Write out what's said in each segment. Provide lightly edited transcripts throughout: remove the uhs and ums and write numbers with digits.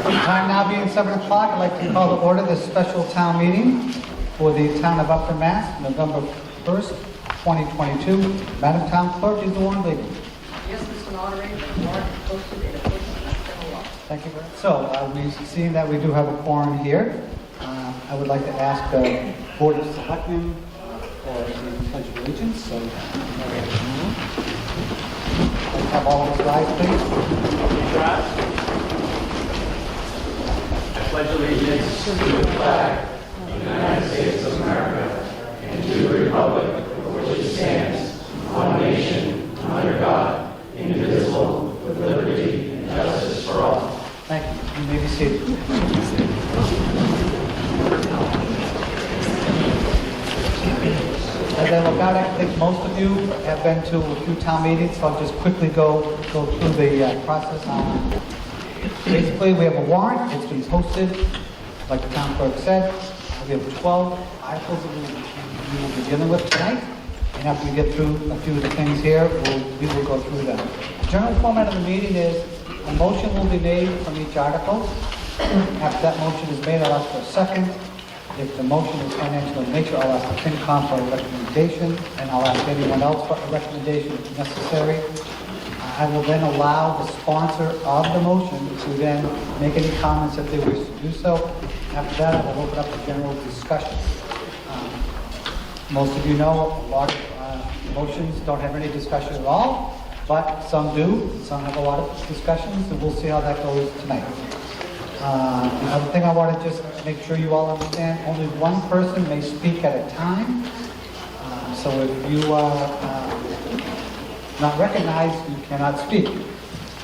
Time now being 7 o'clock, I'd like to call to order this special town meeting for the town of Upton, Mass, November 1st, 2022. Madam Town Clerk, is the warrant legal? Yes, Mr. Moderator, the warrant is posted in accordance with general law. Thank you very much. So, we've seen that we do have a quorum here. I would like to ask the Board of Selectmen for the Pledge of Allegiance. So, let's have all of us rise, please. I pledge allegiance to the flag of the United States of America and to the republic for which it stands, one nation, under God, indivisible, with liberty and justice for all. Thank you. You may be seated. As I look out, I think most of you have been to a few town meetings, so I'll just quickly go through the process. Basically, we have a warrant. It's been posted, like the town clerk said. We have 12 articles that we will be dealing with tonight. And after we get through a few of the things here, we will go through them. The general format of the meeting is a motion will be made from each article. After that motion is made, I'll ask for a second. If the motion is financial in nature, I'll ask the FinCom for a recommendation, and I'll ask anyone else for a recommendation if necessary. I will then allow the sponsor of the motion to then make any comments if they wish to do so. After that, I will open up the general discussion. Most of you know a lot of motions don't have any discussion at all, but some do. Some have a lot of discussions, and we'll see how that goes tonight. The other thing I want to just make sure you all understand, only one person may speak at a time. So if you are not recognized, you cannot speak.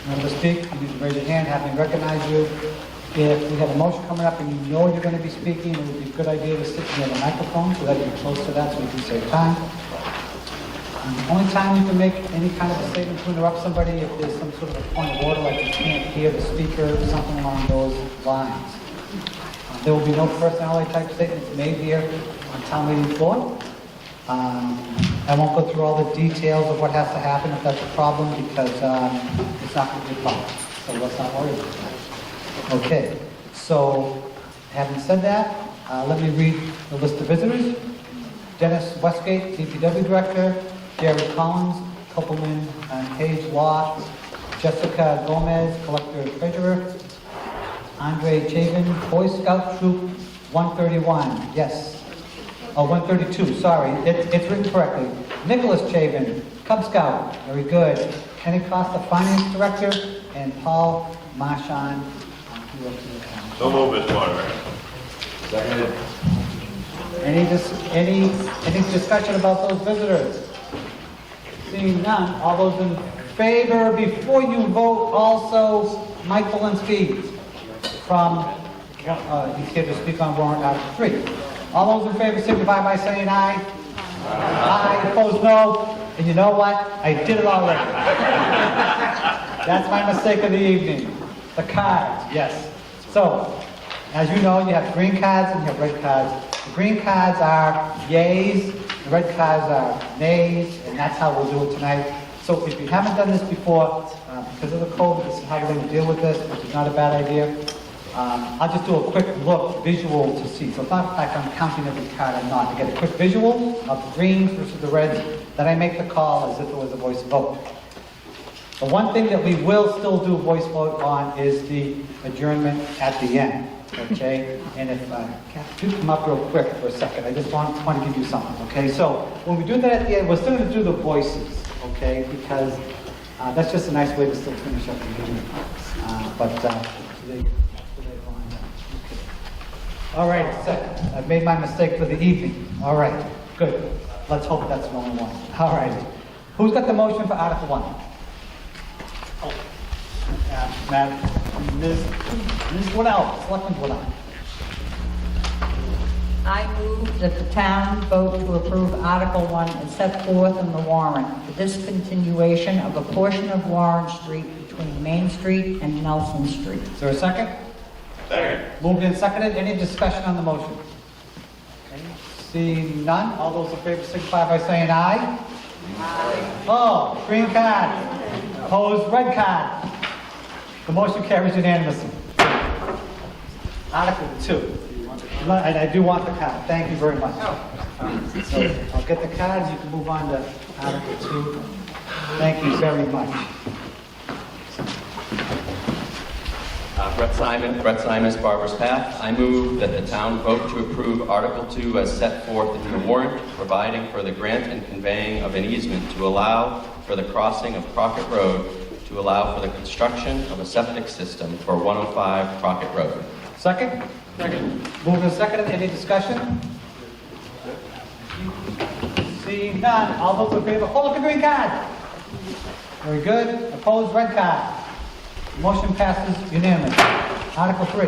Remember to speak, you need to raise your hand, have me recognize you. If we have a motion coming up and you know you're going to be speaking, it would be a good idea to sit near the microphone so that you're close to that so you can save time. The only time you can make any kind of a statement to interrupt somebody if there's some sort of a point of order, like you can't hear the speaker or something along those lines. There will be no personality type statements made here on town meeting floor. I won't go through all the details of what has to happen if that's a problem because it's not going to be a problem. So let's not worry about that. Okay, so having said that, let me read the list of visitors. Dennis Westgate, DPW Director. Jerry Collins, Copeland and Page Law. Jessica Gomez, Collector Treasurer. Andre Chavin, Boy Scout Troop 131. Yes. Oh, 132, sorry. It's written correctly. Nicholas Chavin, Cub Scout. Very good. Kenny Costa, Finance Director. And Paul Marchand. So move, Mr. Moderator. Seconded. Any discussion about those visitors? Seeing none, all those in favor, before you vote, also Mike Walensky from, he's here to speak on warrant Article 3. All those in favor signify by saying aye. Aye. Opposed, no. And you know what? I did it already. That's my mistake of the evening. The cards, yes. So, as you know, you have green cards and you have red cards. The green cards are yays, the red cards are nays, and that's how we'll do it tonight. So if you haven't done this before, because of the COVID, this is how we're going to deal with this, which is not a bad idea. I'll just do a quick look, visual to see. So it's not like I'm counting every card or not. To get a quick visual of the greens versus the reds, then I make the call as if it was a voice vote. The one thing that we will still do voice vote on is the adjournment at the end, okay? And if Kath, you come up real quick for a second, I just want to give you something, okay? So when we do that at the end, we're still going to do the voices, okay? Because that's just a nice way to still finish up the meeting. All right, second. I've made my mistake for the evening. All right, good. Let's hope that's the only one. All right. Who's got the motion for Article 1? Ms. Waddell, Selectman Waddell. I move that the town vote to approve Article 1 as set forth in the warrant, the discontinuation of a portion of Warren Street between Main Street and Nelson Street. Is there a second? Second. Moved and seconded. Any discussion on the motion? Okay. Seeing none, all those in favor signify by saying aye. Aye. Oh, green card. Opposed, red card. The motion carries unanimously. Article 2. And I do want the card. Thank you very much. So I'll get the cards. You can move on to Article 2. Thank you very much. Brett Simon, Barber's Path. I move that the town vote to approve Article 2 as set forth in the warrant, providing for the grant and conveying of an easement to allow for the crossing of Crockett Road, to allow for the construction of a septic system for 105 Crockett Road. Second? Second. Moved and seconded. Any discussion? Seeing none. All those in favor, hold up the green card. Very good. Opposed, red card. Motion passes unanimous. Article 3.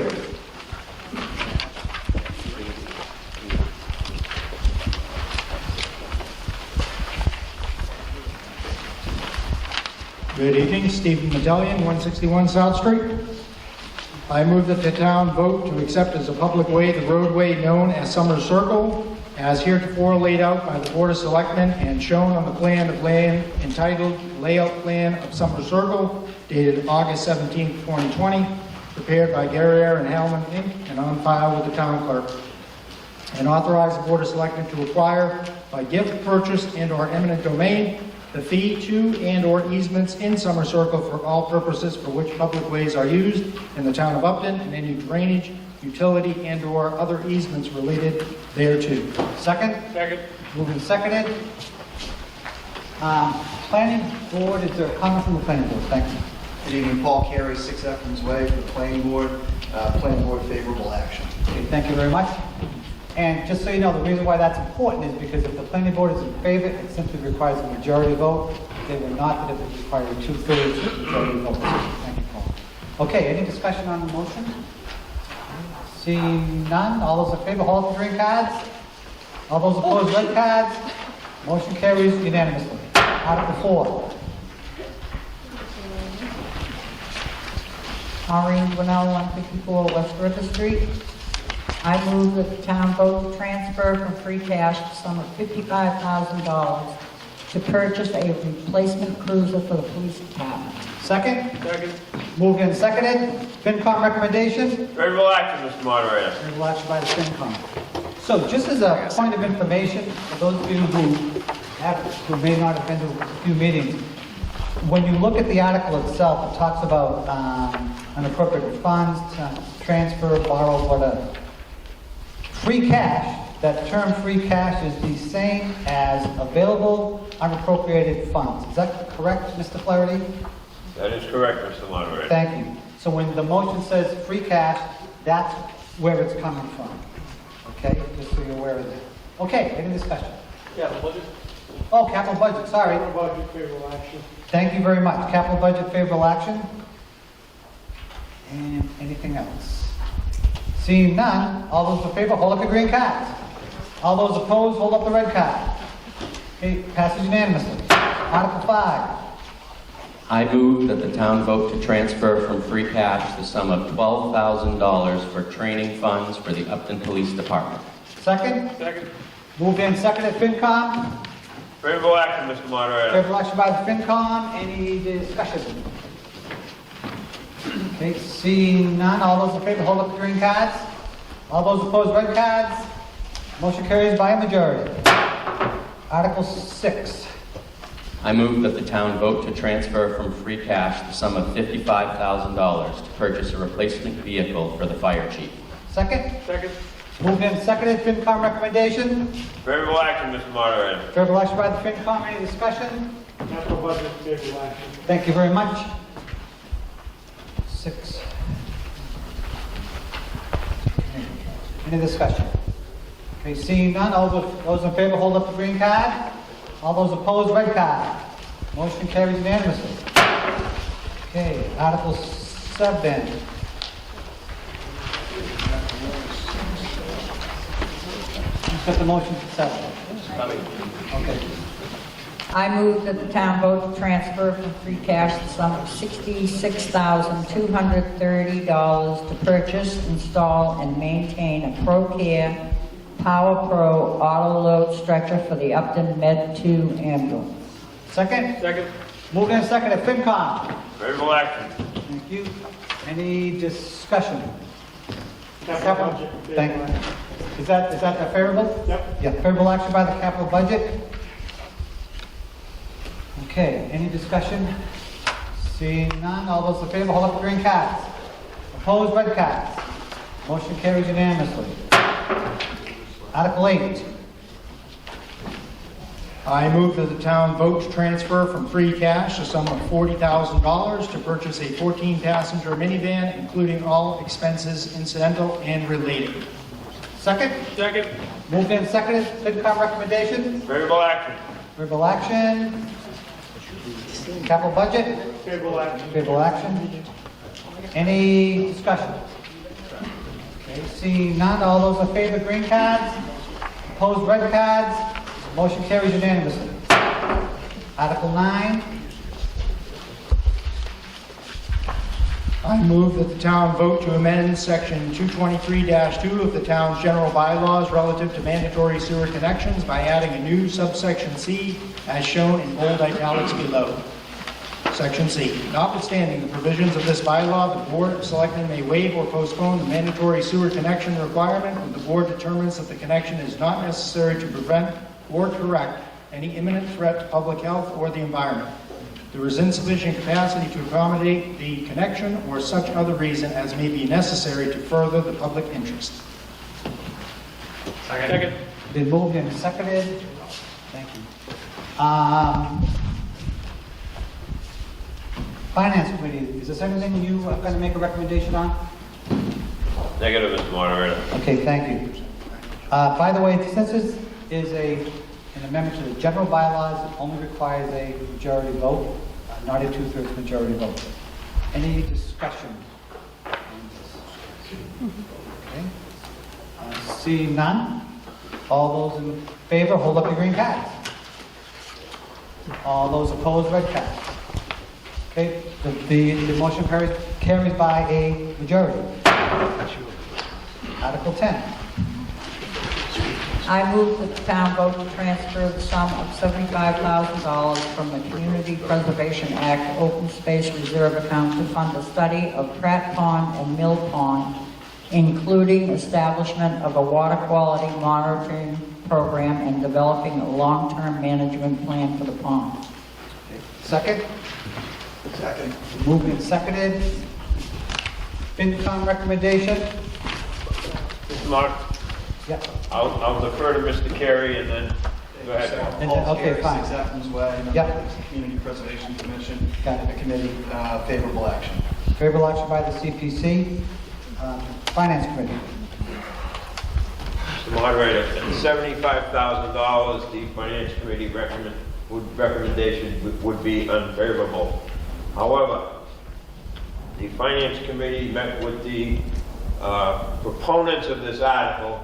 Good evening, Stephen Medallion, 161 South Street. I move that the town vote to accept as a public way the roadway known as Summer Circle, as heretofore laid out by the Board of Selectmen and shown on the plan of land entitled Layout Plan of Summer Circle, dated August 17, 2020, prepared by Guerriere and Hellman, Inc., and on file with the town clerk. And authorize the Board of Selectmen to acquire by gift, purchase, and/or eminent domain the fee to and/or easements in Summer Circle for all purposes for which public ways are used in the town of Upton, and any drainage, utility, and/or other easements related thereto. Second? Second. Moved and seconded. Planning board, is there a comment from the planning board? Thank you. Good evening, Paul Carey, 6 Upton's Way, for the planning board. Planning board favorable action. Okay, thank you very much. And just so you know, the reason why that's important is because if the planning board is in favor, it simply requires a majority vote. If they were not, then it would require a 2/3 majority vote. Thank you, Paul. Okay, any discussion on the motion? Seeing none, all those in favor, hold up the green cards. All those opposed, red cards. Motion carries unanimously. Article 4. Maureen Winnell, 154 West River Street. I move that the town vote to transfer from free cash the sum of $55,000 to purchase a replacement cruiser for the police department. Second? Second. Moved and seconded. FinCom recommendation? Favorable action, Mr. Moderator. Favorable action by the FinCom. So just as a point of information, for those of you who may not have been to a few meetings, when you look at the article itself, it talks about unappropriated funds, transfer, borrow, whatever. Free cash, that term free cash is the same as available unappropriated funds. Is that correct, Mr. Flaherty? That is correct, Mr. Moderator. Thank you. So when the motion says free cash, that's where it's coming from. Okay, just so you're aware of that. Okay, any discussion? Yeah, the budget. Oh, capital budget, sorry. Budget favorable action. Thank you very much. Capital budget favorable action? And anything else? Seeing none, all those in favor, hold up the green cards. All those opposed, hold up the red card. Okay, passes unanimously. Article 5. I move that the town vote to transfer from free cash the sum of $12,000 for training funds for the Upton Police Department. Second? Second. Moved and seconded, FinCom. Favorable action, Mr. Moderator. Favorable action by the FinCom. Any discussion? Okay, seeing none, all those in favor, hold up the green cards. All those opposed, red cards. Motion carries by a majority. Article 6. I move that the town vote to transfer from free cash the sum of $55,000 to purchase a replacement vehicle for the fire chief. Second? Second. Moved and seconded, FinCom recommendation. Favorable action, Mr. Moderator. Favorable action by the FinCom. Any discussion? Capital budget favorable action. Thank you very much. 6. Any discussion? Okay, seeing none, all those in favor, hold up the green card. All those opposed, red card. Motion carries unanimously. Okay, Article 7. Who's got the motion for 7? Okay. I move that the town vote to transfer from free cash the sum of $66,230 to purchase, install, and maintain a ProCare Power Pro auto load stretcher for the Upton Med 2 ambulance. Second? Second. Moved and seconded, FinCom. Favorable action. Thank you. Any discussion? Capital budget. Thank favorable you. action. Is that favorable? Yep. Yeah, favorable action by the capital budget. Okay, any discussion? Seeing none, all those in favor, hold up the green cards. Opposed, red cards. Motion carries unanimously. Article 8. I move that the town vote to transfer from free cash a sum of $40,000 to purchase a 14-passenger minivan, including all expenses incidental and related. Second? Second. Moved and seconded. FinCom recommendation? Favorable action. Favorable action. Capital budget? Favorable action. Favorable action. Any discussion? Okay, seeing none, all those in favor, green cards. Opposed, red cards. Motion carries unanimously. Article 9. I move that the town vote to amend section 223-2 of the town's general bylaws relative to mandatory sewer connections by adding a new subsection C as shown in bold italics below. Section C, notwithstanding the provisions of this bylaw, the Board of Selectmen may waive or postpone the mandatory sewer connection requirement when the board determines that the connection is not necessary to prevent or correct any imminent threat to public health or the environment. There is insufficient capacity to accommodate the connection or such other reason as may be necessary to further the public interest. Second. Been moved and seconded. Thank you. Finance Committee, is this anything you are going to make a recommendation on? Negative, Mr. Moderator. Okay, thank you. By the way, since this is an amendment to the general bylaws, it only requires a majority vote, not a two-thirds majority vote. Any discussion on this? Okay. Seeing none, all those in favor, hold up your green cards. All those opposed, red cards. Okay, the motion carries by a majority. Article 10. I move that the town vote to transfer the sum of $75,000 from the Community Preservation Act Open Space Reserve account to fund the study of Pratt Pond and Mill Pond, including establishment of a water quality monitoring program and developing a long-term management plan for the pond. Second? Second. Moved and seconded. FinCom recommendation? Mr. Mark, Yep. I'll defer to Mr. Carey and then, go ahead. And then- okay, fine. 6 Evans Way, Yep. member of the Community Preservation Commission, Got it. the committee, favorable action. Favorable action by the CPC. Finance Committee. Mr. Moderator, at $75,000, the Finance Committee recommendation would be unfavorable. However, the Finance Committee met with the proponents of this article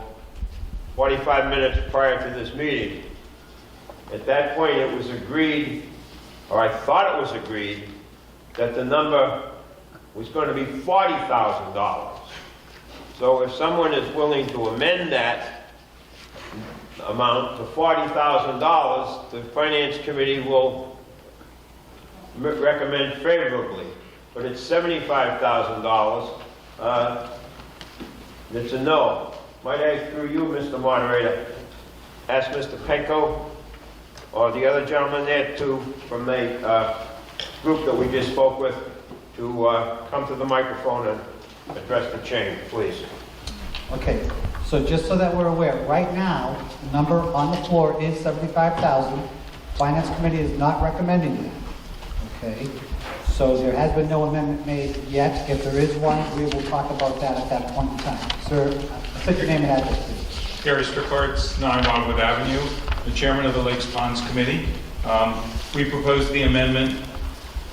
45 minutes prior to this meeting. At that point, it was agreed, or I thought it was agreed, that the number was going to be $40,000. So if someone is willing to amend that amount to $40,000, the Finance Committee will recommend favorably. But it's $75,000. It's a no. Might I, through you, Mr. Moderator, ask Mr. Penko or the other gentleman there too, from the group that we just spoke with, to come to the microphone and address the change, please. Okay, so just so that we're aware, right now, the number on the floor is 75,000. Finance Committee is not recommending that. Okay, so there has been no amendment made yet. If there is one, we will talk about that at that point in time. Sir, state your name and address, please. Gary Strickhartz, 9 Wildwood Avenue, the chairman of the Lakes Ponds Committee. We propose the amendment.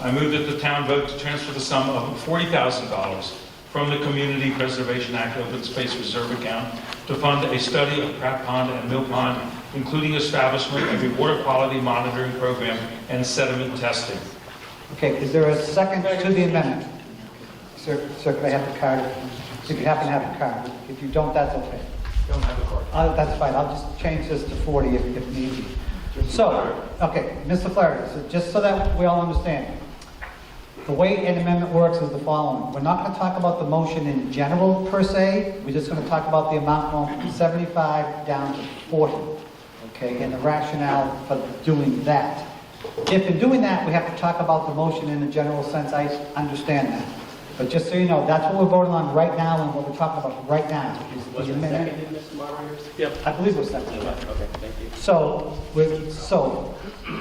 I move that the town vote to transfer the sum of $40,000 from the Community Preservation Act Open Space Reserve account to fund a study of Pratt Pond and Mill Pond, including establishment of a water quality monitoring program and sediment testing. Okay, is there a second to the amendment? Sir, could I have the card? If you happen to have the card. If you don't, that's okay. Don't have a card. That's fine, I'll just change this to 40 if need be. So, okay, Mr. Flaherty, so just so that we all understand, the way an amendment works is the following. We're not going to talk about the motion in general per se. We're just going to talk about the amount going from 75 down to 40. Okay, and the rationale for doing that. If in doing that, we have to talk about the motion in a general sense, I understand that. But just so you know, that's what we're voting on right now and what we're talking about right now. Is the amendment. Mr. Moderator? Yep. I believe it was seconded. Okay, thank you. So,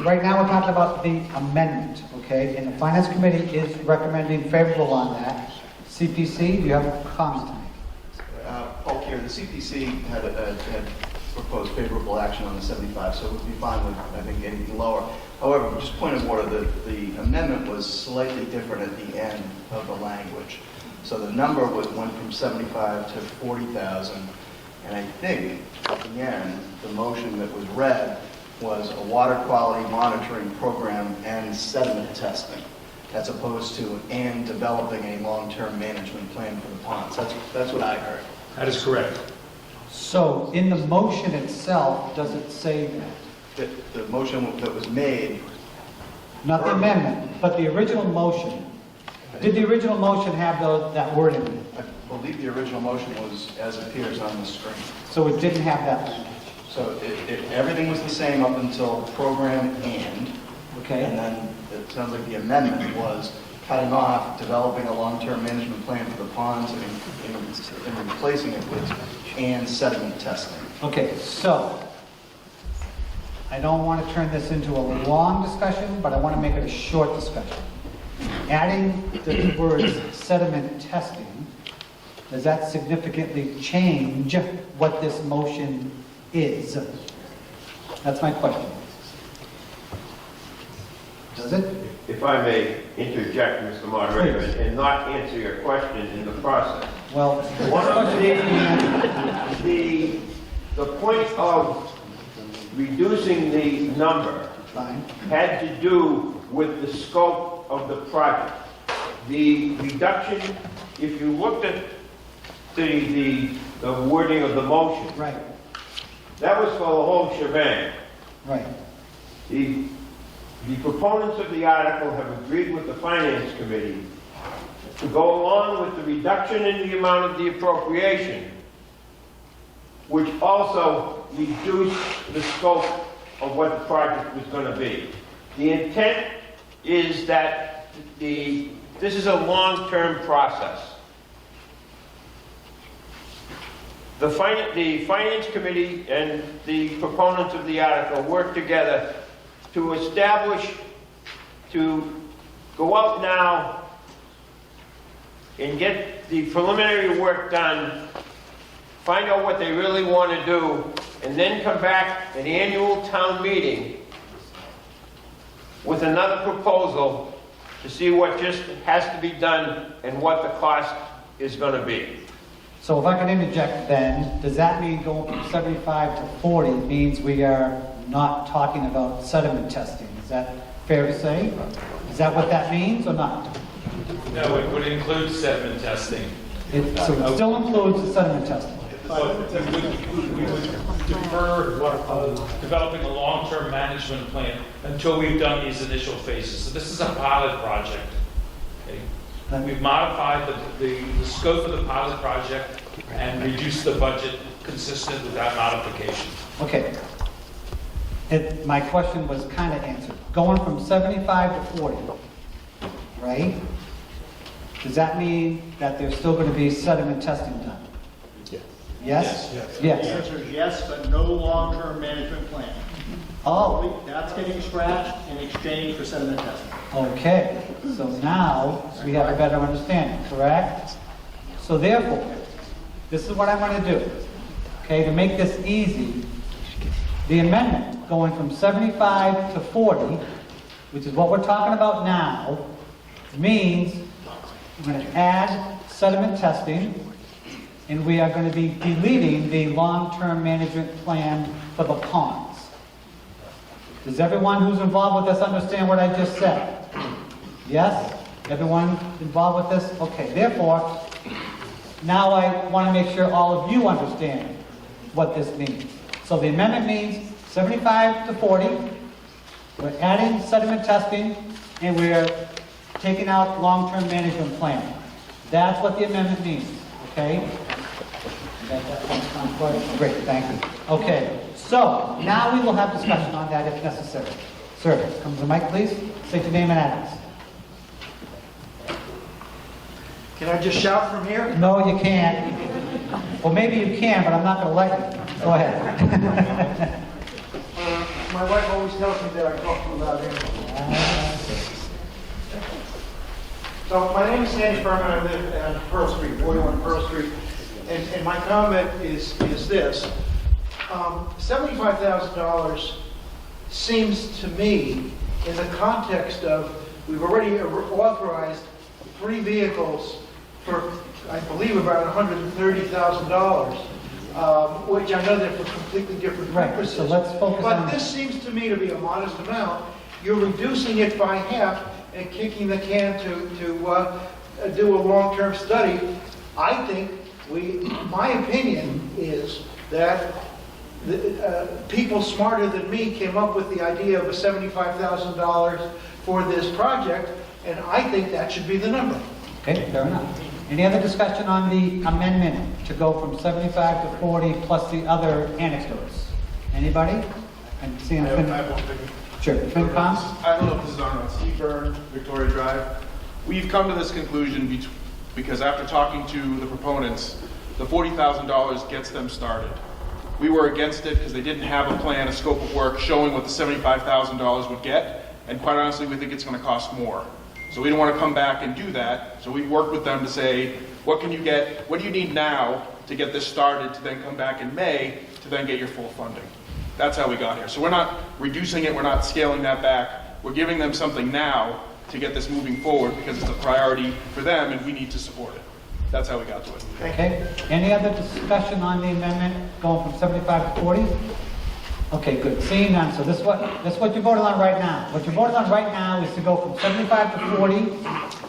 right now we're talking about the amendment, okay? And the Finance Committee is recommending favorable on that. CPC, do you have a comment to make? Paul Kieran, the CPC had proposed favorable action on the 75, so we'd be fine with, I think, anything lower. However, just point of order, the amendment was slightly different at the end of the language. So the number went from 75 to 40,000, and I think at the end, the motion that was read was a water quality monitoring program and sediment testing, as opposed to and developing a long-term management plan for the ponds. That's what I heard. That is correct. So, in the motion itself, does it say that? The motion that was made, Not the amendment, but the original motion. Did the original motion have that word in it? I believe the original motion was as appears on the screen. So it didn't have that language, So everything was the same up until program and okay? then it sounds like the amendment was cutting off, developing a long-term management plan for the ponds and replacing it with and sediment testing. Okay, so, I don't want to turn this into a long discussion, but I want to make it a short discussion. Adding the words sediment testing, does that significantly change what this motion is? That's my question. Does it? If I may interject, Mr. Moderator, and not answer your question in the process. Well, One of the point of reducing the number fine. had to do with the scope of the project. The reduction, if you looked at the wording of the motion, Right, that was for the whole shebang. right. The proponents of the article have agreed with the Finance Committee to go along with the reduction in the amount of the appropriation, which also reduced the scope of what the project was going to be. The intent is that this is a long-term process. The Finance Committee and the proponents of the article work together to establish, to go out now and get the preliminary work done, find out what they really want to do, and then come back at the annual town meeting with another proposal to see what just has to be done and what the cost is going to be. So if I can interject then, does that mean going from 75 to 40 means we are not talking about sediment testing? Is that fair to say? Is that what that means or not? No, it would include sediment testing. So it still includes the sediment testing? But we would defer developing a long-term management plan until we've done these initial phases. So this is a pilot project. Okay? We've modified the scope of the pilot project and reduced the budget consistent with that modification. Okay. My question was kind of answered. Going from 75 to 40, right? Does that mean that there's still going to be sediment testing done? Yes. Yes? The answer is yes, but no long-term management plan. Oh, That's getting scratched in exchange for sediment testing. okay. So now we have a better understanding, correct? So therefore, this is what I'm going to do. Okay, to make this easy, the amendment going from 75 to 40, which is what we're talking about now, means we're going to add sediment testing, and we are going to be deleting the long-term management plan for the ponds. Does everyone who's involved with this understand what I just said? Yes? Everyone involved with this? Okay, therefore, now I want to make sure all of you understand what this means. So the amendment means 75 to 40, we're adding sediment testing, and we're taking out long-term management plan. That's what the amendment means, okay? Great, thank you. Okay, so now we will have discussion on that if necessary. Sir, come to the mic, please. State your name and address. Can I just shout from here? No, you can't. Well, maybe you can, but I'm not going to let you. Go ahead. My wife always tells me that I talk too loud anyway. So my name is Sandy Furman, I live on Pearl Street, 41 Pearl Street, and my comment is this. $75,000 seems to me, in the context of, we've already authorized 3 vehicles for, I believe, about $130,000, which I know they're for completely different Right, purposes. so let's focus on- But this seems to me to be a modest amount. You're reducing it by half and kicking the can to do a long-term study. I think my opinion is that people smarter than me came up with the idea of a $75,000 for this project, and I think that should be the number. Okay, fair enough. Any other discussion on the amendment to go from 75 to 40 plus the other annexes? Anybody? And see, I have one thing. Sure, FinCom? I don't know if this is on Seaburn, Victoria Drive. We've come to this conclusion because after talking to the proponents, the $40,000 gets them started. We were against it because they didn't have a plan, a scope of work showing what the $75,000 would get, and quite honestly, we think it's going to cost more. So we don't want to come back and do that. So we worked with them to say, what can you get? What do you need now to get this started to then come back in May to then get your full funding? That's how we got here. So we're not reducing it, we're not scaling that back. We're giving them something now to get this moving forward because it's a priority for them and we need to support it. That's how we got to it. Okay, any other discussion on the amendment going from 75 to 40? Okay, good, seeing none, so this is what you're voting on right now. What you're voting on right now is to go from 75 to 40,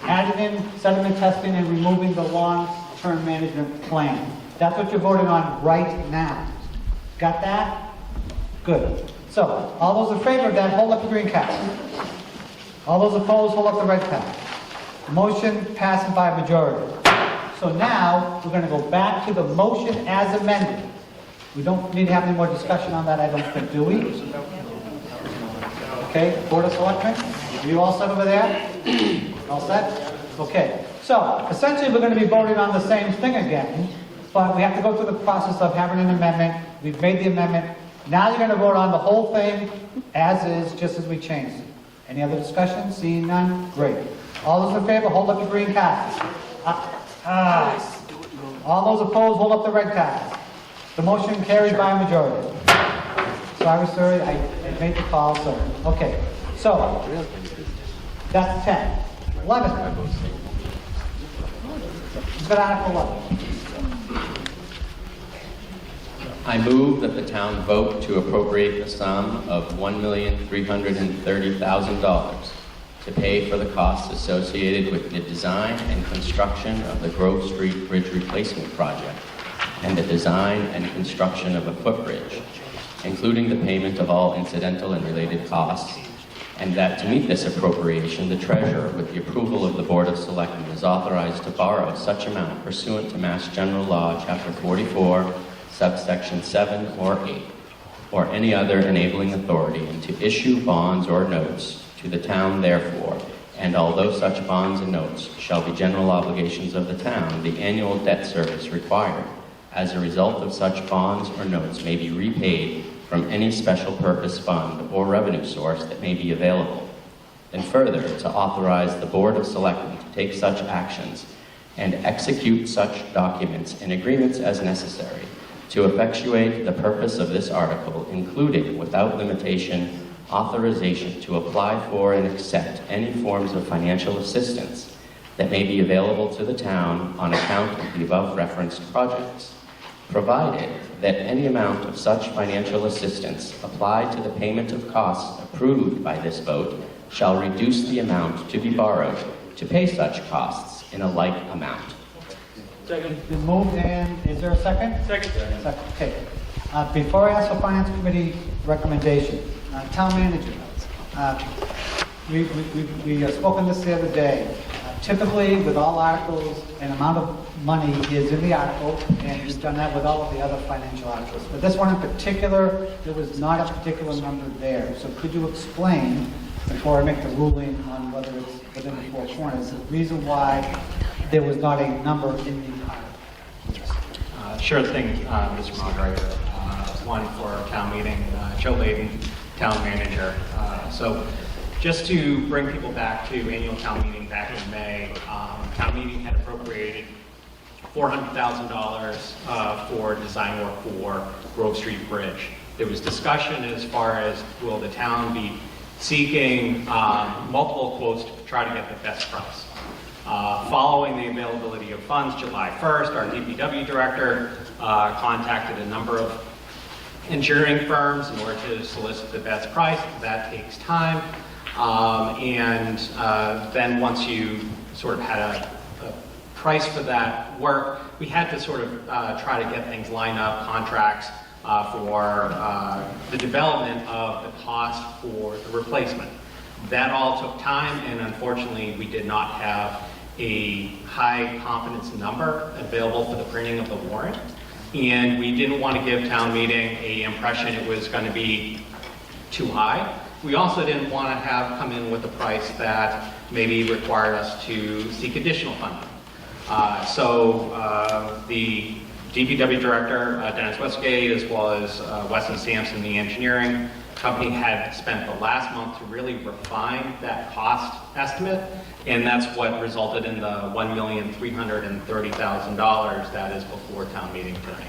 adding in sediment testing and removing the long-term management plan. That's what you're voting on right now. Got that? Good. So, all those in favor of that, hold up the green card. All those opposed, hold up the red card. Motion passes by majority. So now, we're going to go back to the motion as amended. We don't need to have any more discussion on that, I don't think, do we? Okay, Board of Selectmen, are you all set over there? All set? Okay, so essentially we're going to be voting on the same thing again, but we have to go through the process of having an amendment. We've made the amendment. Now you're going to vote on the whole thing as is, just as we changed it. Any other discussion? Seeing none? Great. All those in favor, hold up the green cards. All those opposed, hold up the red cards. The motion carries by a majority. Sorry, sir, I made the call, so, okay. So, that's 10. 11. Let's go to Article 11. I move that the town vote to appropriate the sum of $1,330,000 to pay for the costs associated with the design and construction of the Grove Street Bridge Replacement Project and the design and construction of a footbridge, including the payment of all incidental and related costs, and that to meet this appropriation, the treasurer, with the approval of the Board of Selectmen, is authorized to borrow such amount pursuant to Mass General Law, Chapter 44, subsection 7 or 8, or any other enabling authority, and to issue bonds or notes to the town therefore, and although such bonds and notes shall be general obligations of the town, the annual debt service required as a result of such bonds or notes may be repaid from any special purpose fund or revenue source that may be available. And further, to authorize the Board of Selectmen to take such actions and execute such documents and agreements as necessary to effectuate the purpose of this article, including, without limitation, authorization to apply for and accept any forms of financial assistance that may be available to the town on account of the above referenced projects, provided that any amount of such financial assistance applied to the payment of costs approved by this vote shall reduce the amount to be borrowed to pay such costs in a like amount. Second. Been moved, and is there a second? Second. Second, okay. Before I ask for Finance Committee recommendation, Town Manager, we spoke on this the other day. Typically, with all articles, an amount of money is in the article, and we've done that with all of the other financial articles. But this one in particular, there was not a particular number there. So could you explain, before I make the ruling on whether it's within the four corners, the reason why there was not a number in the article? Sure thing, Mr. Moderator. One for town meeting, Joe Layden, town manager. So just to bring people back to annual town meeting back in May, town meeting had appropriated $400,000 for design work for Grove Street Bridge. There was discussion as far as will the town be seeking multiple quotes to try to get the best price. Following the availability of funds July 1st, our DPW director contacted a number of engineering firms in order to solicit the best price. That takes time. Then once you sort of had a price for that work, we had to sort of try to get things lined up, contracts for the development of the cost for the replacement. That all took time, and unfortunately, we did not have a high confidence number available for the printing of the warrant. And we didn't want to give town meeting a impression it was going to be too high. We also didn't want to have come in with a price that maybe required us to seek additional funding. The DPW director, Dennis Westgate, as well as Weston Sampson, the engineering company, had spent the last month to really refine that cost estimate, and that's what resulted in the $1,330,000 that is before town meeting tonight.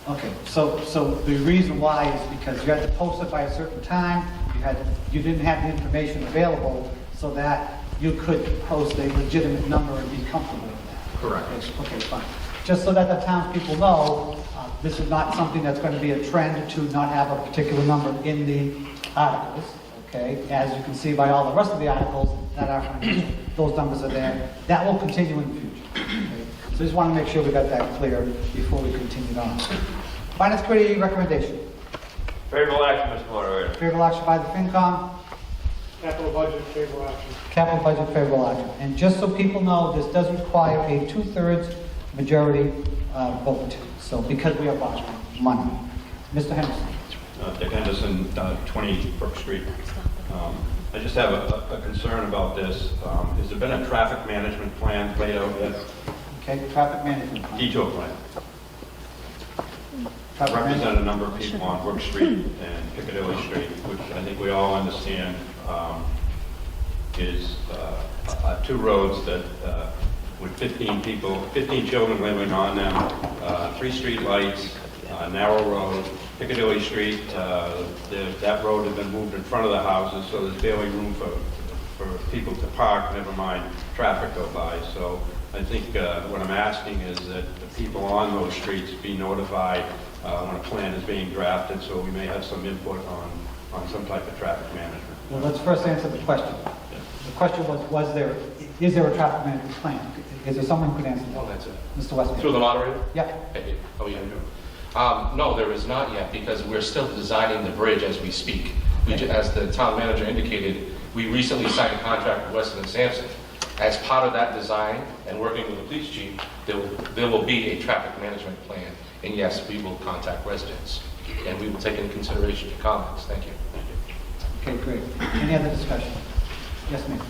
Okay, so the reason why is because you had to post it by a certain time, you didn't have the information available so that you could post a legitimate number and be comfortable with that. Correct. Okay, fine. Just so that the townspeople know, this is not something that's going to be a trend to not have a particular number in the articles, okay? As you can see by all the rest of the articles that are financial, those numbers are there. That will continue in the future. Okay? So just want to make sure we got that clear before we continue on. Finance Committee recommendation. Favorable action, Mr. Moderator. Favorable action by the FinCom. Capital budget, favorable action. Capital budget, favorable action. And just so people know, this does require a 2/3 majority vote. So because we have lost money. Mr. Henderson. Dick Henderson, 20 Brook Street. I just have a concern about this. Has there been a traffic management plan laid out yet? Okay, traffic management plan. Detour plan. Traffic Represent management. a number of people on Brook Street and Piccadilly Street, which I think we all understand is two roads that with 15 children living on them, 3 street lights, narrow road. Piccadilly Street, that road has been moved in front of the houses, so there's barely room for people to park, never mind traffic go by. So I think what I'm asking is that the people on those streets be notified when a plan is being drafted, so we may have some input on some type of traffic management. Well, let's first answer the question. The question was is there a traffic management plan? Is there someone who could answer that? Oh, that's it. Mr. Westgate. Through the moderator? Yeah. Hey, how are you doing? No, there is not yet, because we're still designing the bridge as we speak. As the town manager indicated, we recently signed a contract with Weston and Sampson. As part of that design and working with the police chief, there will be a traffic management plan. And yes, we will contact residents, and we will take into consideration your comments. Thank you. Okay, great. Any other discussion? Yes, ma'am.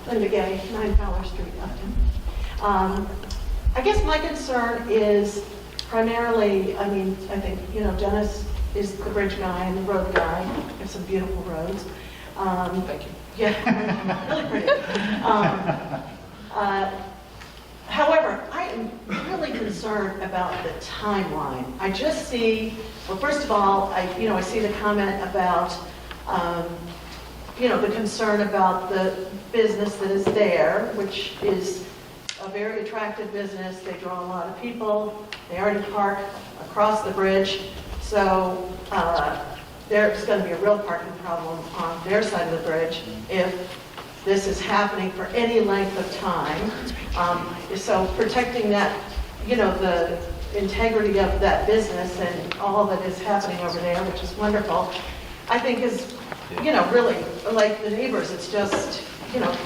Linda Gay, 9 Fowler Street, Upton. I guess my concern is primarily, I think, Dennis is the bridge guy and the road guy. We have some beautiful roads. Thank you. Yeah, really pretty. However, I am really concerned about the timeline. I just see, well, first of all, I see the comment about, the concern about the business that is there, which is a very attractive business. They draw a lot of people. They already park across the bridge. So there's going to be a real parking problem on their side of the bridge if this is happening for any length of time. So protecting that, the integrity of that business and all that is happening over there, which is wonderful, I think is, really, like the neighbors, it's just,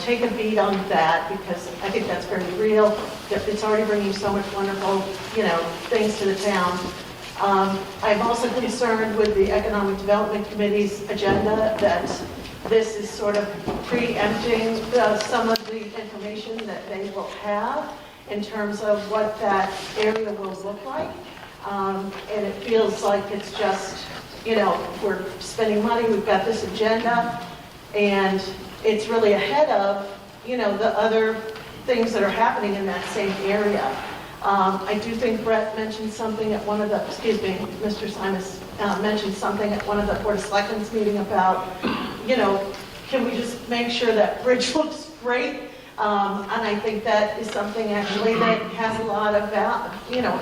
take a beat on that, because I think that's very real. It's already bringing so much wonderful, things to the town. I'm also concerned with the Economic Development Committee's agenda, that this is sort of preempting some of the information that they will have in terms of what that area will look like. And it feels like it's just, we're spending money, we've got this agenda, and it's really ahead of, the other things that are happening in that same area. I do think Brett mentioned something at one of the, Mr. Simus mentioned something at one of the Board of Selectmen's meeting about, can we just make sure that bridge looks great? And I think that is something actually that has a lot of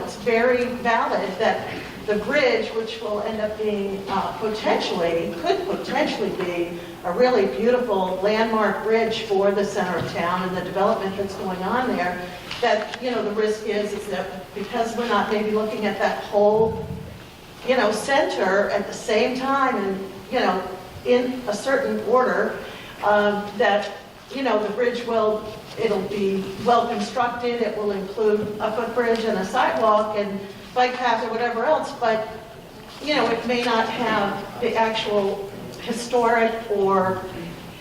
it's very valid that the bridge, which will end up being could potentially be a really beautiful landmark bridge for the center of town and the development that's going on there, that, the risk is that because we're not maybe looking at that whole, center at the same time and, in a certain order, that, the bridge it'll be well constructed, it will include a footbridge and a sidewalk and bike path or whatever else, but, it may not have the actual historic or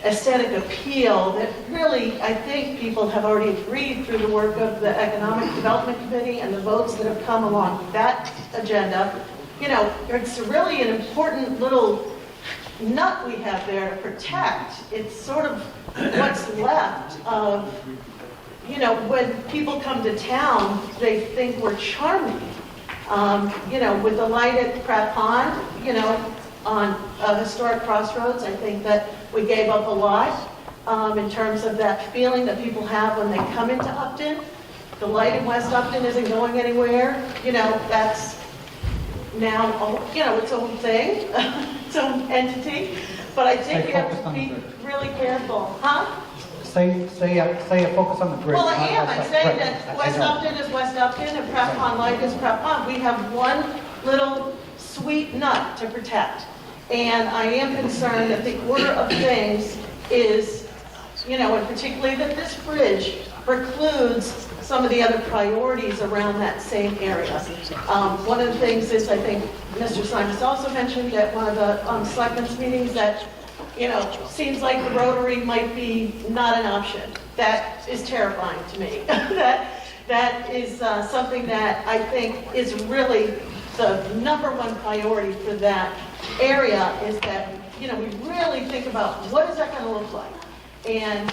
aesthetic appeal that really, I think people have already agreed through the work of the Economic Development Committee and the votes that have come along that agenda. It's really an important little nut we have there to protect. It's sort of what's left of, when people come to town, they think we're charming. With the light at Pratt Pond, on a historic crossroads, I think that we gave up a lot in terms of that feeling that people have when they come into Upton. The light in West Upton isn't going anywhere. That's now, its own thing, its own entity. But I think you have to be really careful. Huh? Say a focus on the bridge. Well, I am. not I'm West saying Upton. that I West know. Upton is West Upton and Pratt Pond Light is Pratt Pond. We have one little sweet nut to protect. And I am concerned that the order of things is, and particularly that this bridge precludes some of the other priorities around that same area. One of the things is, I think Mr. Simons also mentioned at one of the selectmen's meetings that, seems like the Rotary might be not an option. That is terrifying to me. That is something that I think is really the #1 priority for that area, is that, we really think about what is that going to look like. And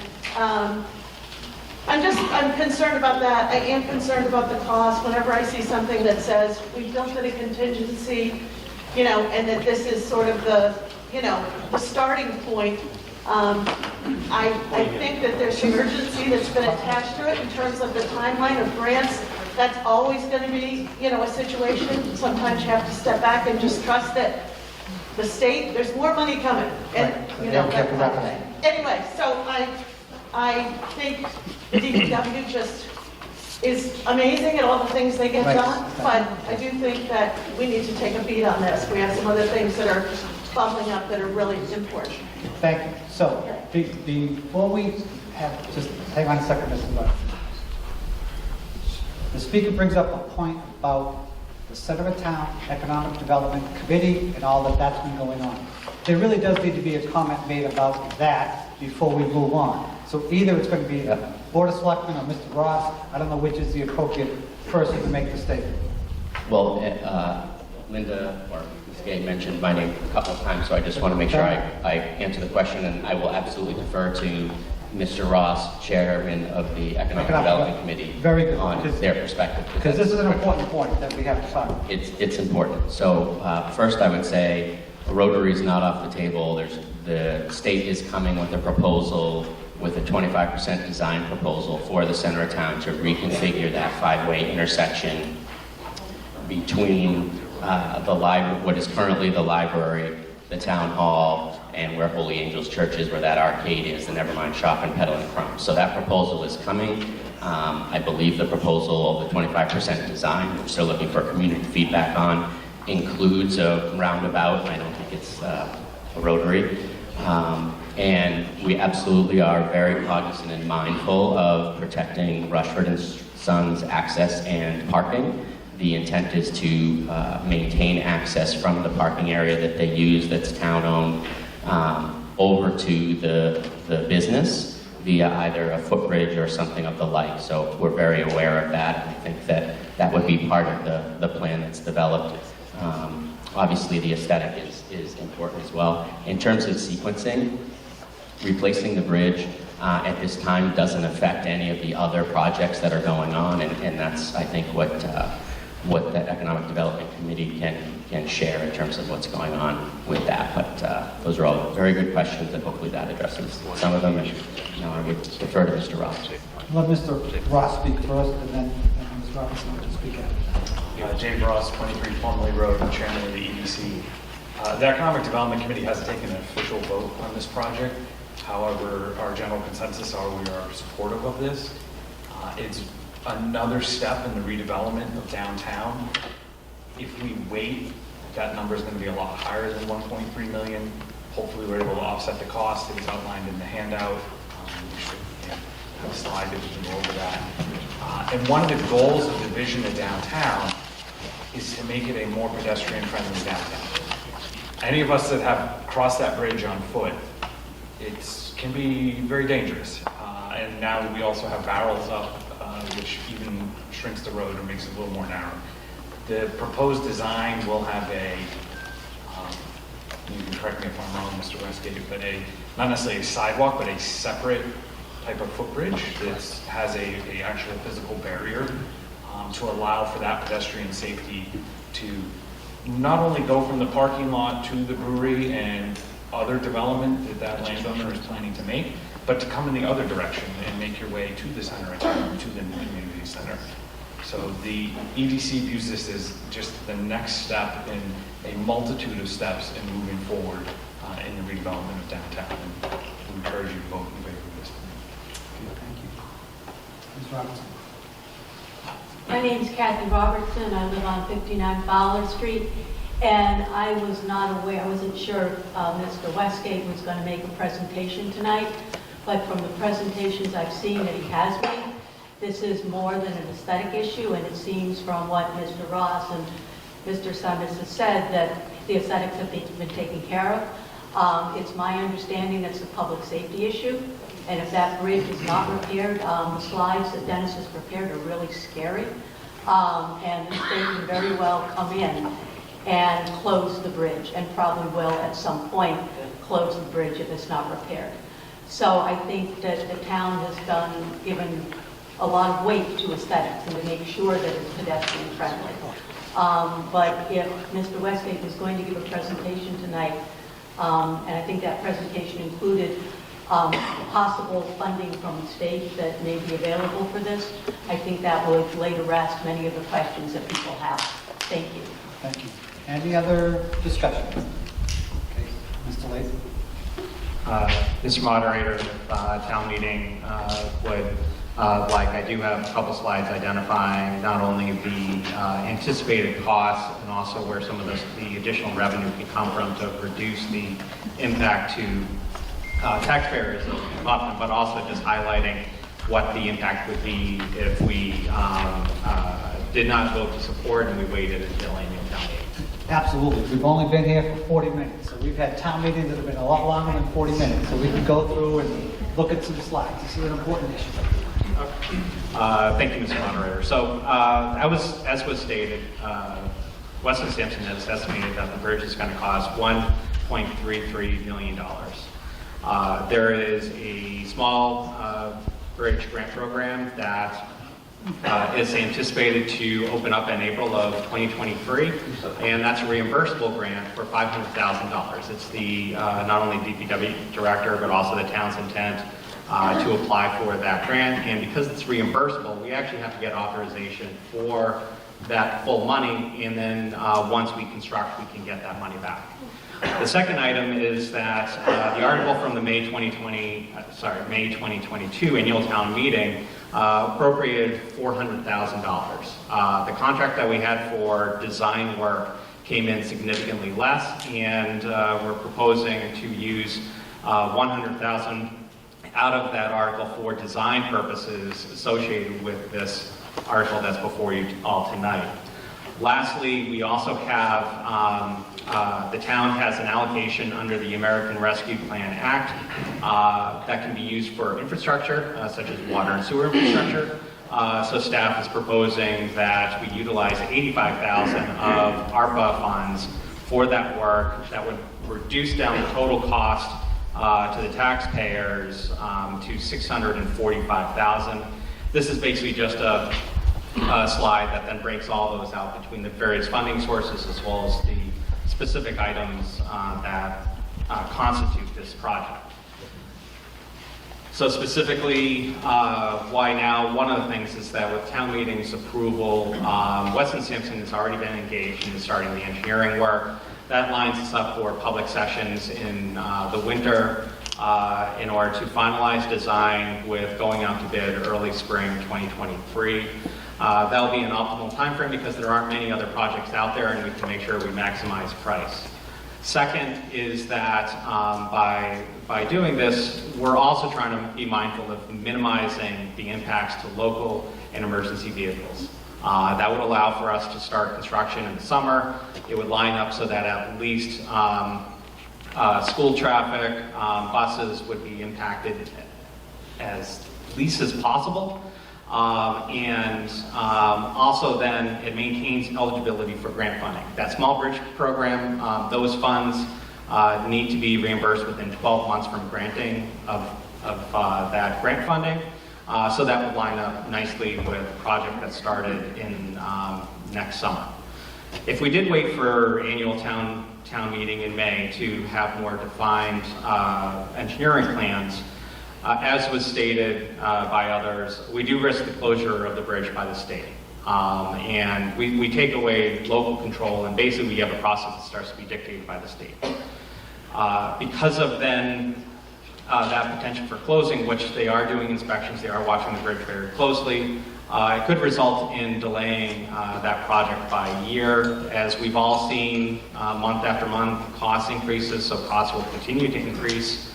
I'm concerned about that. I am concerned about the cost. Whenever I see something that says we built in a contingency, and that this is sort of the starting point, I think that there's some urgency that's been attached to it in terms of the timeline of grants. That's always going to be, a situation. Sometimes you have to step back and just trust that the state, there's more money coming. And, that kind of thing. Anyway, so I think DPW just is amazing at all the things they get done, but I do think that we need to take a beat on this. We have some other things that are bubbling up that are really important. Thank you. So, before we have, just hang on a second, Mr. Lund. The speaker brings up a point about the Center of Town Economic Development Committee and all that's been going on. There really does need to be a comment made about that before we move on. So either it's going to be the Board of Selectmen or Mr. Ross. I don't know which is the appropriate person to make the statement. Well, Linda or Ms. Gay mentioned my name a couple of times, so I just want to make sure I answer the question, and I will absolutely defer to Mr. Ross, Chairman of the Economic Development Committee, Very good. on their perspective. Because this is an important point that we have to talk about. It's important. So first I would say Rotary is not off the table. The state is coming with a proposal, with a 25% design proposal for the center of town to reconfigure that 5-way intersection between what is currently the library, the town hall, and where Holy Angels Church is, where that arcade is, the Nevermind Shop and Peddling Crumbs. So that proposal is coming. I believe the proposal of the 25% design, we're still looking for community feedback on, includes a roundabout. I don't think it's a rotary. And we absolutely are very cognizant and mindful of protecting Rushford and Sons access and parking. The intent is to maintain access from the parking area that they use that's town-owned over to the business via either a footbridge or something of the like. So we're very aware of that. I think that that would be part of the plan that's developed. Obviously, the aesthetic is important as well. In terms of sequencing, replacing the bridge at this time doesn't affect any of the other projects that are going on, and that's, I think, what the Economic Development Committee can share in terms of what's going on with that. But those are all very good questions, and hopefully that addresses some of them. And now I would defer to Mr. Ross. Let Mr. Ross speak first, and then Ms. Robinson will speak after. James Ross, 23 Plumley Road, I'm chairman of the EDC. The Economic Development Committee hasn't taken an official vote on this project. However, our general consensus are we are supportive of this. It's another step in the redevelopment of downtown. If we wait, that number is going to be a lot higher than 1.3 million. Hopefully we're able to offset the cost. It is outlined in the handout. We should have a slide that we can go over that. And one of the goals of the vision of downtown is to make it a more pedestrian-friendly downtown. Any of us that have crossed that bridge on foot, it can be very dangerous. And now we also have barrels up, which even shrinks the road and makes it a little more narrow. The proposed design will have you can correct me if I'm wrong, Mr. Westgate, but not necessarily a sidewalk, but a separate type of footbridge that has a actual physical barrier to allow for that pedestrian safety to not only go from the parking lot to the brewery and other development that landowner is planning to make, but to come in the other direction and make your way to the center and to the community center. So the EDC views this as just the next step in a multitude of steps in moving forward in the redevelopment of downtown. And we encourage you to vote in favor of this. Thank you. Ms. Robinson. My name is Kathy Robertson. I live on 59 Fowler Street, and I was not aware, I wasn't sure if Mr. Westgate was going to make a presentation tonight, but from the presentations I've seen that he has made, this is more than an aesthetic issue, and it seems from what Mr. Ross and Mr. Summers has said that the aesthetics have been taken care of. It's my understanding that's a public safety issue, and if that bridge is not repaired, the slides that Dennis has prepared are really scary, and the state can very well come in and close the bridge, and probably will at some point close the bridge if it's not repaired. So I think that the town has given a lot of weight to aesthetics and to make sure that it's pedestrian friendly. But if Mr. Westgate is going to give a presentation tonight, and I think that presentation included possible funding from the state that may be available for this, I think that would lay to rest many of the questions that people have. Thank you. Thank you. Any other discussion? Okay, Mr. Latham. Mr. Moderator, if town meeting would I do have a couple slides identifying not only the anticipated costs and also where some of the additional revenue can come from to reduce the impact to taxpayers of Upton, but also just highlighting what the impact would be if we did not vote to support and we waited until annual town meeting. Absolutely. We've only been here for 40 minutes, so we've had town meetings that have been a lot longer than 40 minutes, so we can go through and look at some slides. This is an important issue. Thank you, Mr. Moderator. So, as was stated, Weston Sampson has estimated that the bridge is going to cost $1.33 million. There is a small bridge grant program that is anticipated to open up in April of 2023, and that's a reimbursable grant for $500,000. It's the not only DPW director, but also the town's intent to apply for that grant, and because it's reimbursable, we actually have to get authorization for that full money, and then once we construct, we can get that money back. The second item is that the article from the May 2022 annual town meeting appropriated $400,000. The contract that we had for design work came in significantly less, and we're proposing to use $100,000 out of that article for design purposes associated with this article that's before you all tonight. Lastly, we also have, the town has an allocation under the American Rescue Plan Act that can be used for infrastructure, such as water and sewer infrastructure. So staff is proposing that we utilize $85,000 of ARPA funds for that work. That would reduce down the total cost to the taxpayers to $645,000. This is basically just a slide that then breaks all those out between the various funding sources as well as the specific items that constitute this project. So specifically, why now? One of the things is that with town meeting's approval, Weston Sampson has already been engaged in starting the engineering work. That lines us up for public sessions in the winter in order to finalize design with going out to bid early spring 2023. That'll be an optimal timeframe because there aren't many other projects out there and we can make sure we maximize price. Second is that by doing this, we're also trying to be mindful of minimizing the impacts to local and emergency vehicles. That would allow for us to start construction in the summer. It would line up so that at least school traffic, buses would be impacted as least as possible. Also then it maintains eligibility for grant funding. That small bridge program, those funds need to be reimbursed within 12 months from granting of that grant funding. So that would line up nicely with a project that started in next summer. If we did wait for annual town meeting in May to have more defined engineering plans, as was stated by others, we do risk the closure of the bridge by the state. And we take away local control, and basically we have a process that starts to be dictated by the state. Because of then that potential for closing, which they are doing inspections, they are watching the bridge very closely, it could result in delaying that project by a year. As we've all seen month after month, cost increases, so costs will continue to increase.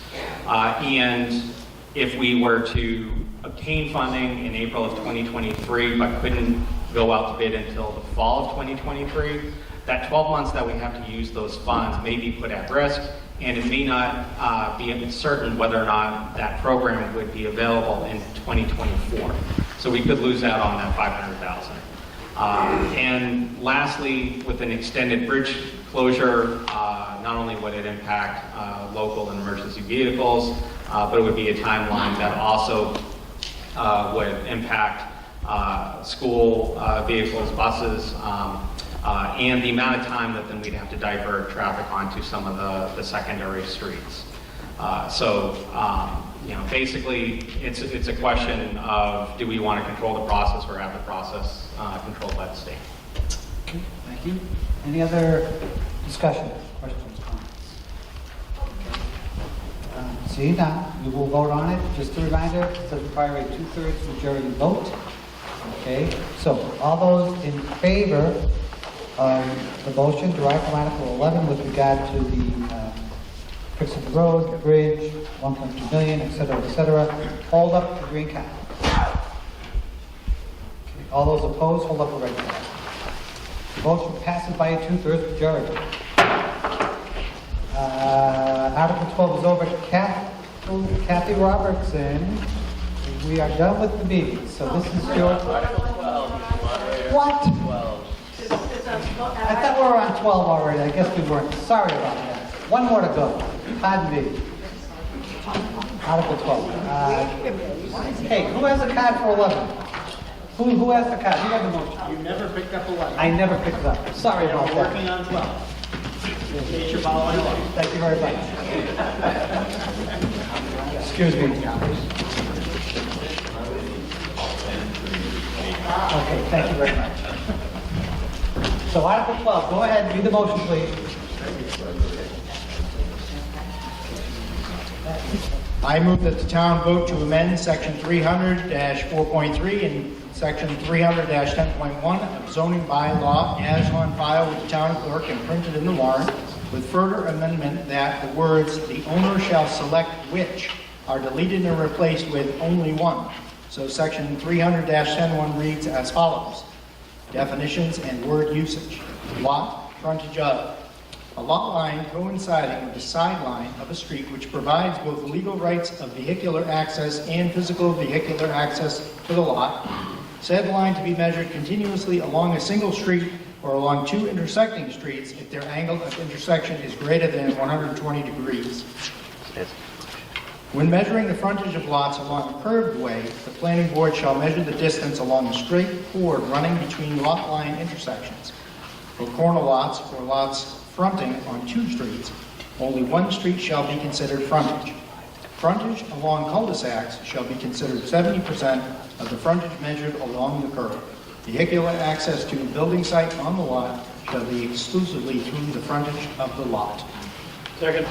And if we were to obtain funding in April of 2023 but couldn't go out to bid until the fall of 2023, that 12 months that we have to use those funds may be put at risk, and it may not be certain whether or not that program would be available in 2024. So we could lose out on that $500,000. And lastly, with an extended bridge closure, not only would it impact local and emergency vehicles, but it would be a timeline that also would impact school vehicles, buses, and the amount of time that then we'd have to divert traffic onto some of the secondary streets. Basically, it's a question of do we want to control the process or have the process controlled by the state. Okay, thank you. Any other discussion, questions, comments? Seeing none, we will vote on it. Just a reminder, it does require a 2/3 majority vote. Okay, so all those in favor of the motion derived from Article 11 with regard to the fixing the road, the bridge, 1.2 million, et cetera, hold up the green card. Okay. All those opposed, hold up the red card. The motion passes by a 2/3 majority. Article 12 is over. Kathy Robertson, we are done with the meeting, so this is your... What? I thought we were on 12 already. I guess we weren't. Sorry about that. One more to go. Pardon me. Article 12. Hey, who has a card for 11? Who has the card? Who got the motion? You never picked up 11. I never picked it up. Sorry about We're that. working on 12. In case you're following along. Thank you very much. Excuse me. Okay, thank you very much. So Article 12, go ahead, read the motion, please. I move that the town vote to amend section 300-4.3 and section 300-10.1 of zoning bylaw as on file with the town clerk and printed in the warrant, with further amendment that the words "the owner shall select which" are deleted and replaced with "only one." So section 300-10.1 reads as follows. Definitions and word usage. Lot, frontage of. A lot line coinciding with the sideline of a street which provides both legal rights of vehicular access and physical vehicular access to the lot. Said line to be measured continuously along a single street or along two intersecting streets if their angle of intersection is greater than 120 degrees. When measuring the frontage of lots along a curved way, the planning board shall measure the distance along a straight chord running between lot line intersections. For corner lots or lots fronting on two streets, only one street shall be considered frontage. Frontage along cul-de-sacs shall be considered 70% of the frontage measured along the curve. Vehicular access to a building site on the lot shall be exclusively through the frontage of the lot. Second.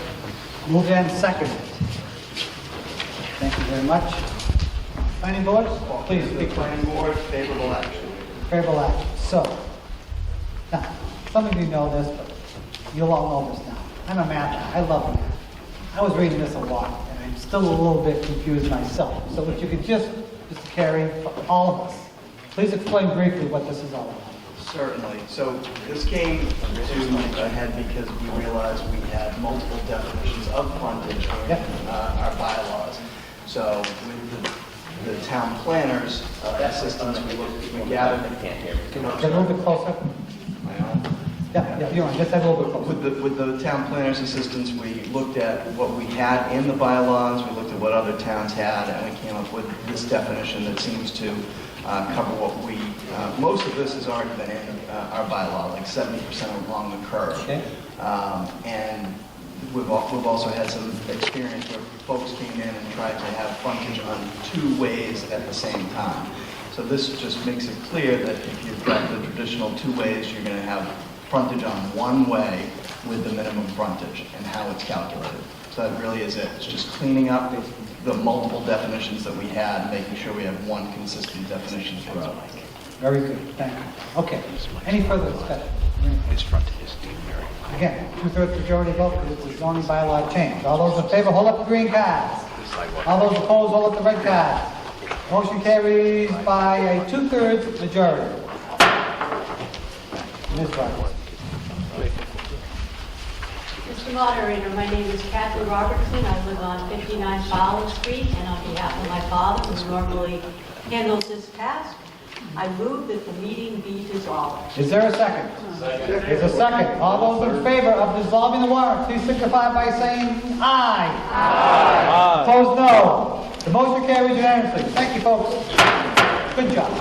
Moved and seconded. Thank you very much. Planning board, please The speak. planning board, favorable action. Favorable action. So, now, some of you know this, but you'll all know this now. I'm a math guy. I love math. I was reading this a lot, and I'm still a little bit confused myself. So if you could just, Mr. Carey, for all of us, please explain briefly what this is all about. Certainly. So this came to a head because we realized we had multiple definitions of frontage in our bylaws. So with the town planners' assistance, we gathered. Get a little bit closer. Yeah, you're on. Just a little bit closer. With the town planners' assistance, we looked at what we had in the bylaws, we looked at what other towns had, and we came up with this definition that seems to cover what we, most of this has already been in our bylaw, like 70% along the curve. Okay. And we've also had some experience where folks came in and tried to have frontage on two ways at the same time. So this just makes it clear that if you've got the traditional two ways, you're going to have frontage on one way with the minimum frontage and how it's calculated. So that really is it. It's just cleaning up the multiple definitions that we had, making sure we have one consistent definition throughout. Very good. Thank you. Okay. Any further discussion? His frontage is very Again, 2/3 majority vote because it's a zoning bylaw change. All those in favor, hold up the green cards. All those opposed, hold up the red cards. Motion carries by a 2/3 majority. Ms. Roberts. Mr. Moderator, my name is Kathy Robertson. I live on 59 Fowler Street, and on behalf of my father, who normally handles this task, I move that the meeting be dissolved. Is there a second? There's a second. All those in favor of dissolving the warrant, please signify by saying aye. Aye. Opposed, no. The motion carries unanimously. Thank you, folks. Good job.